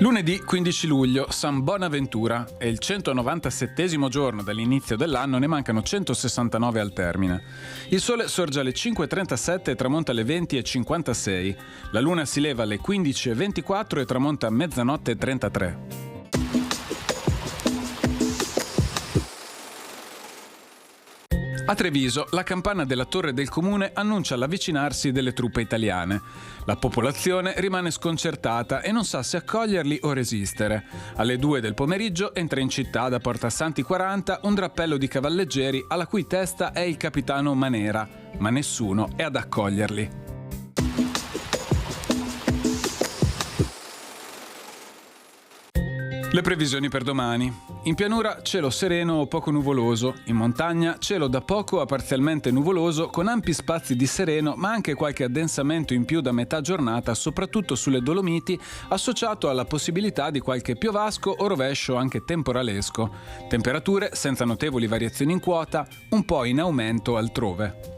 Lunedì 15 luglio, San Bonaventura, è il 197° giorno dall'inizio dell'anno, ne mancano 169 al termine. Il sole sorge alle 5:37 e tramonta alle 20:56. La luna si leva alle 15:24 e tramonta a mezzanotte e 33. A Treviso, la campana della torre del comune annuncia l'avvicinarsi delle truppe italiane. La popolazione rimane sconcertata e non sa se accoglierli o resistere. Alle 2 del pomeriggio entra in città da Porta Santi 40 un drappello di cavalleggeri alla cui testa è il capitano Manera, ma nessuno è ad accoglierli. Le previsioni per domani. In pianura cielo sereno o poco nuvoloso, in montagna cielo da poco a parzialmente nuvoloso con ampi spazi di sereno ma anche qualche addensamento in più da metà giornata soprattutto sulle Dolomiti associato alla possibilità di qualche piovasco o rovescio anche temporalesco. Temperature senza notevoli variazioni in quota, un po' in aumento altrove.